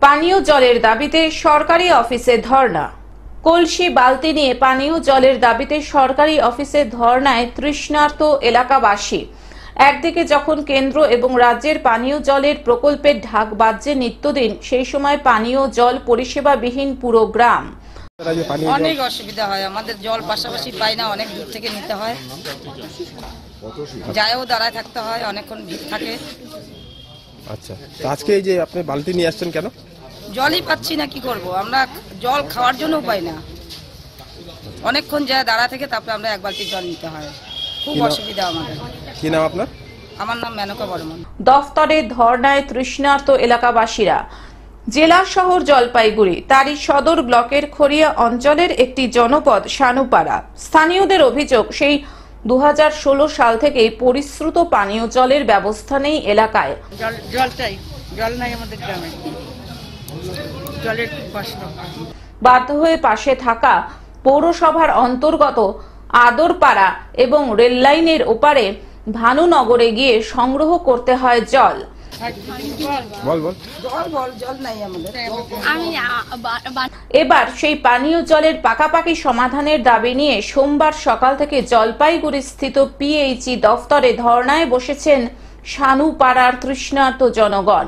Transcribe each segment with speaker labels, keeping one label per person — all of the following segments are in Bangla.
Speaker 1: পানীয় জলের দাবিতে সরকারি অফিসে ধর্ণা। কলসি বালতি নিয়ে পানীয় জলের দাবিতে সরকারি অফিসে ধর্ণায় তৃষ্ণার্ত এলাকাবাসী। একদিকে যখন কেন্দ্র এবং রাজ্যের পানীয় জলের প্রকল্পের ঢাক বাজছে নিত্যদিন, সেই সময় পানীয় জল পরিষেবাবিহীন পুরো গ্রাম।
Speaker 2: অনেক অসুবিধা হয়, আমাদের জল পাশাপাশি পাই না, অনেক দূর থেকে নিতে হয়, যায়ও দাঁড়ায় থাকতে হয়, অনেকক্ষণ ভিড় থাকে।
Speaker 3: আচ্ছা, আজকে এই যে আপনি বালতি নিয়ে আসছেন কেন?
Speaker 2: জলই পাচ্ছি না, কি করব, আমরা জল খাওয়ার জন্য পাই না, অনেকক্ষণ যায় দাঁড়া থেকে, তারপরে আমরা এক বালতি জল নিতে হয়, খুব অসুবিধা আমাদের।
Speaker 3: কি নাম আপনার?
Speaker 2: আমার নাম মেনকা বর্মন।
Speaker 1: দফতরে ধর্ণায় তৃষ্ণার্ত এলাকাবাসীরা। জেলা শহর জলপাইগুড়ি, তারই সদর ব্লকের খড়িয়া অঞ্চলের একটি জনপদ সানুপাড়া। স্থানীয়দের অভিযোগ, সেই 2016 সাল থেকেই পরিশ্রুত পানীয় জলের ব্যবস্থা নেই এলাকায়।
Speaker 2: জল নাই আমাদের গ্রামে, জলের কষ্ট।
Speaker 1: বাধ্য হয়ে পাশে থাকা পৌরসভার অন্তর্গত আদরপাড়া এবং রেললাইনের ওপারে ভানুনগরে গিয়ে সংগ্রহ করতে হয় জল। এবার সেই পানীয় জলের পাকাপাকি সমাধানের দাবি নিয়ে সোমবার সকাল থেকে জলপাইগুড়ি স্থিত পিএইচই দফতরে ধর্ণায় বসেছেন সানুপাড়ার তৃষ্ণার্ত জনগণ।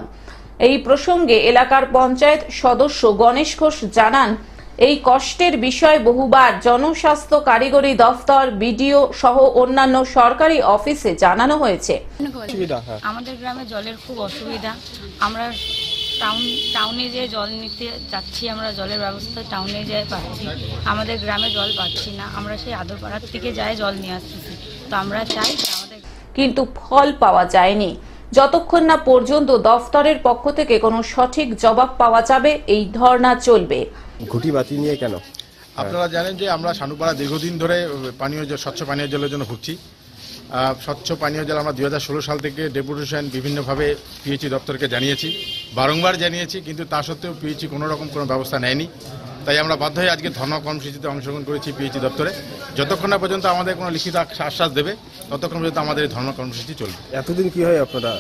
Speaker 1: এই প্রসঙ্গে এলাকার পঞ্চায়েত সদস্য গণেশ ঘোষ জানান, এই কষ্টের বিষয় বহুবার জনস্বাস্থ্য কারিগরি দফতর, বিডিও সহ অন্যান্য সরকারি অফিসে জানানো হয়েছে।
Speaker 2: আমাদের গ্রামে জলের খুব অসুবিধা, আমরা টাউনে যে জল নিতে যাচ্ছি, আমরা জলের ব্যবস্থা টাউনে যেয়ে পাচ্ছি, আমাদের গ্রামে জল পাচ্ছি না, আমরা সেই আদরপাড়ার থেকে যাই জল নিয়ে আসতেছি। তো আমরা চাই আমাদের,
Speaker 1: কিন্তু ফল পাওয়া যায়নি। যতক্ষণ না পর্যন্ত দফতরের পক্ষ থেকে কোনো সঠিক জবাব পাওয়া যাবে, এই ধর্ণা চলবে।
Speaker 3: ঘুটি বাতি নিয়ে কেন?
Speaker 4: আপনারা জানেন যে আমরা সানুপাড়া দীর্ঘদিন ধরে স্বচ্ছ পানীয় জলের জন্য ভুগছি। স্বচ্ছ পানীয় জল আমরা 2016 সাল থেকে ডেপুটেশন বিভিন্নভাবে পিএইচই দপ্তরকে জানিয়েছি, বারংবার জানিয়েছি, কিন্তু তা সত্ত্বেও পিএইচই কোনো রকম কোনো ব্যবস্থা নেয়নি। তাই আমরা বাধ্য হয়ে আজকে ধর্ণা কর্মসূচিতে অংশগ্রহণ করেছি পিএইচই দপ্তরে। যতক্ষণ না পর্যন্ত আমাদের কোনো লিখিত আশ্বাস দেবে, ততক্ষণ পর্যন্ত আমাদের এই ধর্ণা কর্মসূচি চলবে।
Speaker 3: এতদিন কি হয় আপনারা?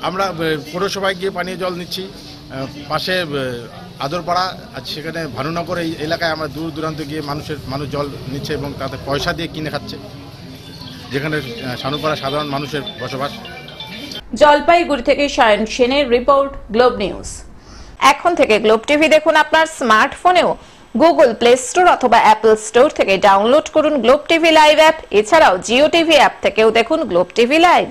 Speaker 4: আমরা পৌরসভায় গিয়ে পানীয় জল নিচ্ছি, পাশে আদরপাড়া আছে, সেখানে ভানুনগর এই এলাকায় আমরা দূর দূরান্ত গিয়ে মানুষ জল নিচ্ছে এবং তাতে পয়সা দিয়ে কিনে খাচ্ছে, যেখানে সানুপাড়া সাধারণ মানুষের বসবাস।
Speaker 1: জলপাইগুড়ি থেকে সায়ন সেনের রিপোর্ট, গ্লোব নিউজ। এখন থেকে গ্লোব টিভি দেখুন আপনার স্মার্টফোনেও। গুগল প্লে স্টোর অথবা অ্যাপল স্টোর থেকে ডাউনলোড করুন গ্লোব টিভি লাইভ অ্যাপ। এছাড়াও জিও টিভি অ্যাপ থেকেও দেখুন গ্লোব টিভি লাইভ।